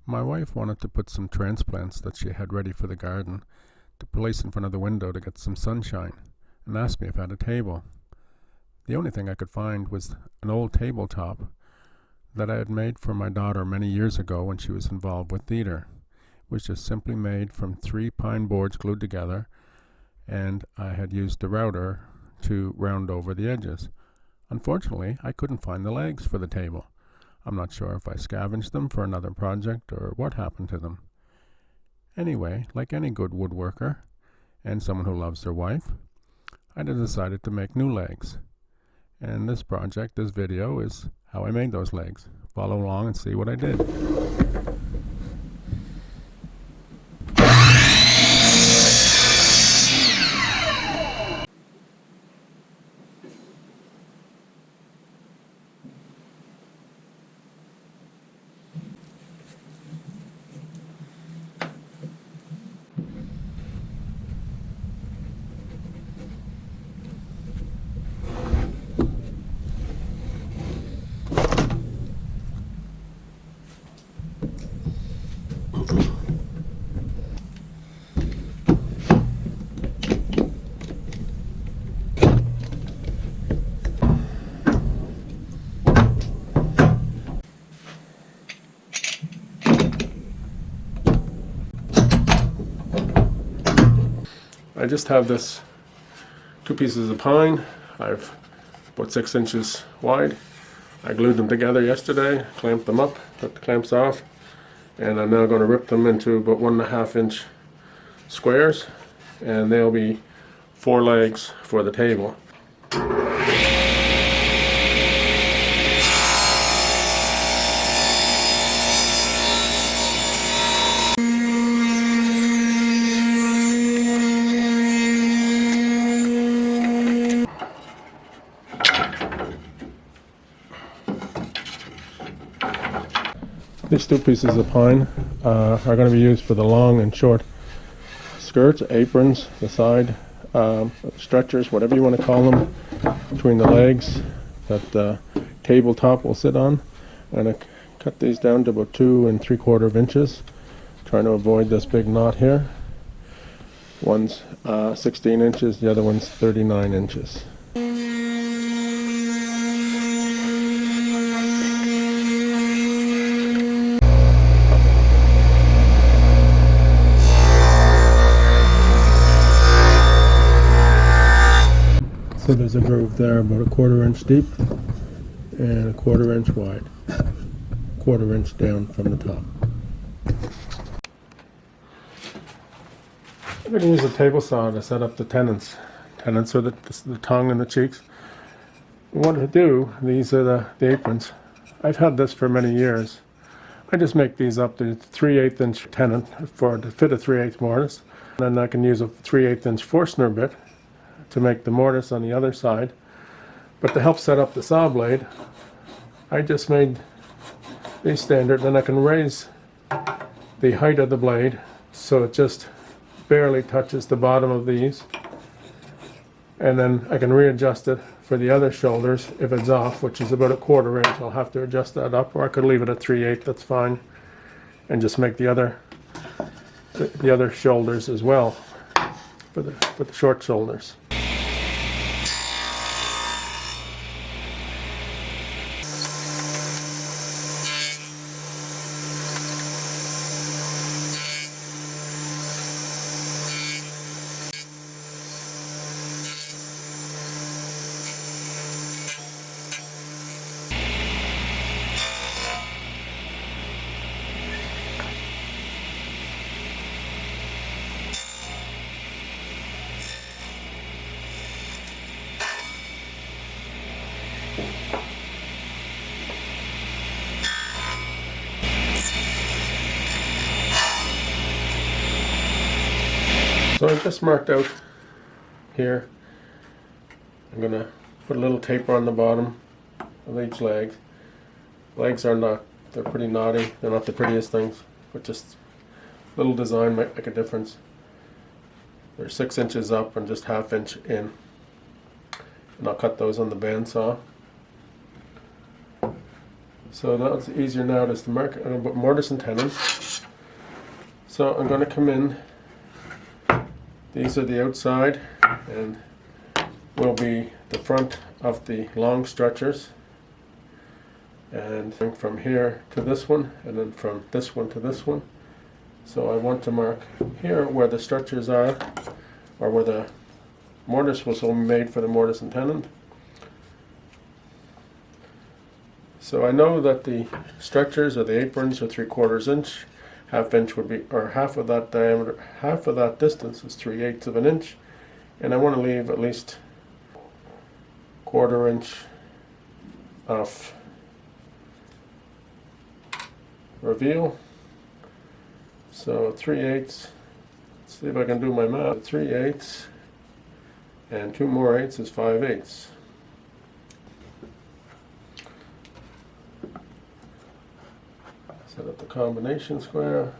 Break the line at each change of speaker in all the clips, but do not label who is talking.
My wife wanted to put some transplants that she had ready for the garden to place in front of the window to get some sunshine, and asked me if I had a table. The only thing I could find was an old tabletop that I had made for my daughter many years ago when she was involved with theater. It was just simply made from 3 pine boards glued together, and I had used a router to round over the edges. Unfortunately, I couldn't find the legs for the table. I'm not sure if I scavenged them for another project or what happened to them. Anyway, like any good woodworker and someone who loves their wife, I decided to make new legs. And this project, this video, is how I made those legs. Follow along and see what I did. I just have this 2 pieces of pine. I've about 6 inches wide. I glued them together yesterday, clamped them up, took the clamps off, and I'm now going to rip them into about 1.5 inch squares, and they'll be 4 legs for the table. These 2 pieces of pine are going to be used for the long and short skirts, aprons, the side stretchers, whatever you want to call them, between the legs that the tabletop will sit on. I'm going to cut these down to about 2 3/4 inches, trying to avoid this big knot here. One's 16 inches, the other one's 39 inches. So there's a groove there about 1/4 inch deep and 1/4 inch wide, 1/4 inch down from the top. I'm going to use a table saw to set up the tenons. Tenons are the tongue and the cheeks. What to do, these are the aprons. I've had this for many years. I just make these up to 3/8 inch tenon to fit a 3/8 mortise. Then I can use a 3/8 inch Forstner bit to make the mortise on the other side. But to help set up the saw blade, I just made these standard. Then I can raise the height of the blade so it just barely touches the bottom of these, and then I can readjust it for the other shoulders if it's off, which is about 1/4 inch. I'll have to adjust that up, or I could leave it at 3/8, that's fine, and just make the other shoulders as well for the short shoulders. So I just marked out here. I'm going to put a little taper on the bottom of each leg. Legs are not, they're pretty knotty. They're not the prettiest things, but just a little design might make a difference. They're 6 inches up and just 1/2 inch in. And I'll cut those on the bandsaw. So that's easier now is to mark mortise and tenon. So I'm going to come in. These are the outside and will be the front of the long stretchers. And from here to this one, and then from this one to this one. So I want to mark here where the stretchers are, or where the mortise was made for the mortise and tenon. So I know that the stretchers or the aprons are 3/4 inch, half inch would be, or half of that diameter, half of that distance is 3/8 of an inch, and I want to leave at least 1/4 inch of reveal. So 3/8, let's see if I can do my math. 3/8 and 2 more 8s is 5/8. Set up the combination square.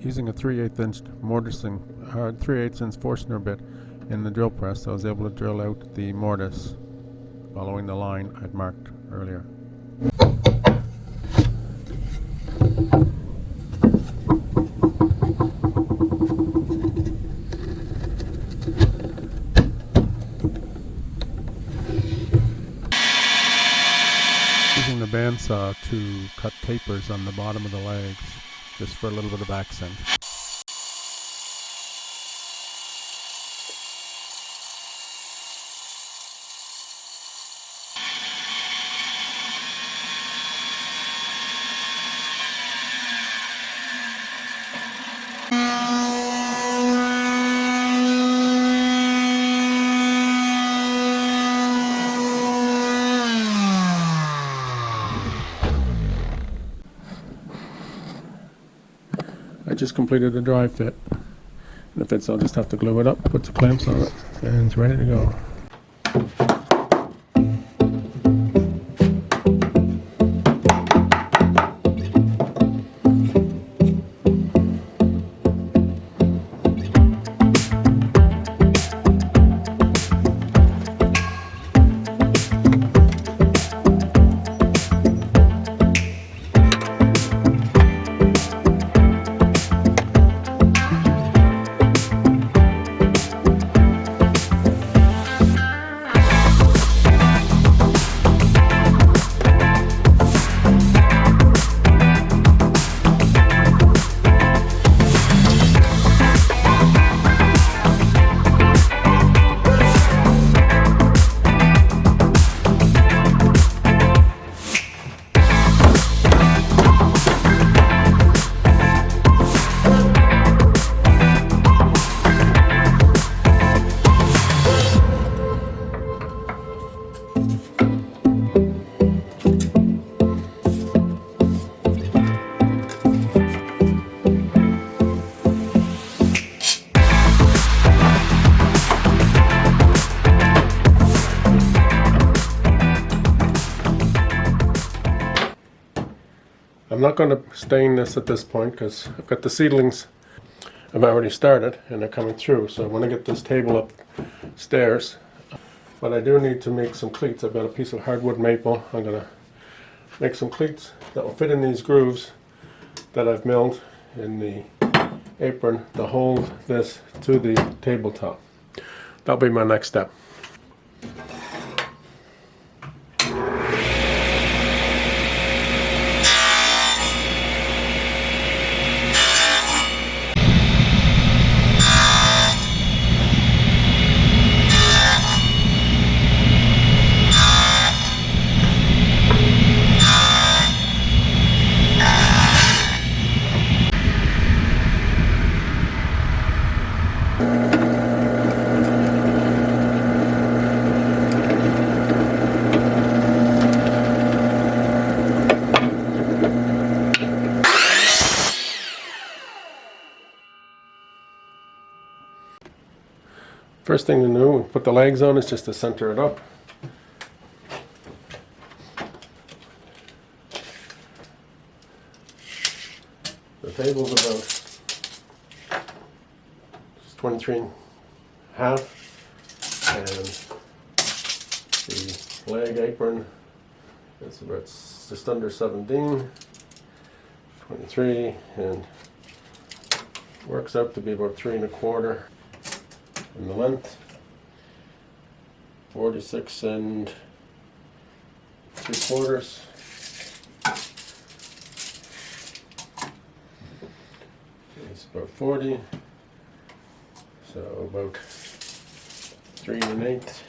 Using a 3/8 inch mortising, 3/8 inch Forstner bit in the drill press, I was able to drill out the mortise following the line I'd marked earlier. Using the bandsaw to cut tapers on the bottom of the legs, just for a little bit of accent. I just completed the dry fit. And if it's, I'll just have to glue it up, put some clamps on it, and it's ready to go. I'm not going to stain this at this point because I've got the seedlings I've already started and they're coming through, so I want to get this table upstairs. But I do need to make some cleats. I've got a piece of hardwood maple. I'm going to make some cleats that will fit in these grooves that I've milled in the apron to hold this to the tabletop. That'll be my next step. First thing to do when put the legs on is just to center it up. The table's about 23.5, and the leg apron is about just under 17, 23, and works out to be about 3.25 in the length, 46 and 3/4. It's about 40, so about 3 1/8.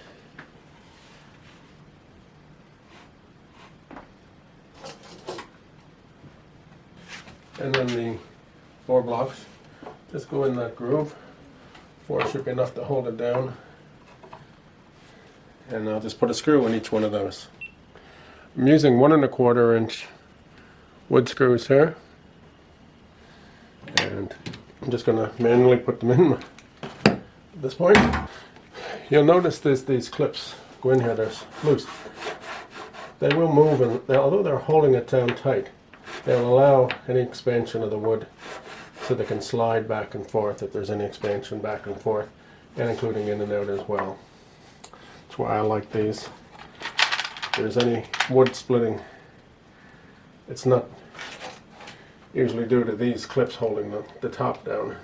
And then the 4 blocks just go in that groove. 4 should be enough to hold it down. And I'll just put a screw in each one of those. I'm using 1 1/4 inch wood screws here. And I'm just going to manually put them in at this point. You'll notice there's these clips go in here, they're loose. They will move, and although they're holding it down tight, they'll allow any expansion of the wood so they can slide back and forth if there's any expansion back and forth, and including in and out as well. That's why I like these. If there's any wood splitting, it's not usually due to these clips holding the top down.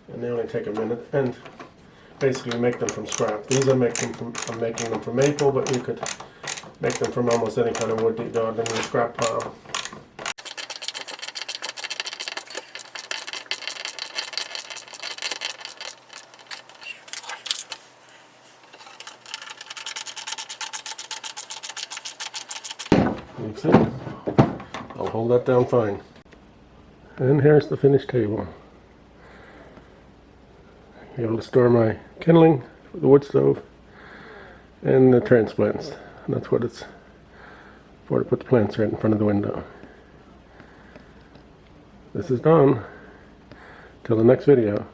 And they only take a minute, and basically make them from scrap. These I'm making them from maple, but you could make them from almost any kind of wood that you got in your scrap pile. That's it. I'll hold that down fine. And here's the finished table. Be able to store my kindling for the wood stove and the transplants. And that's what it's for, to put the plants right in front of the window. This is done. Till the next video.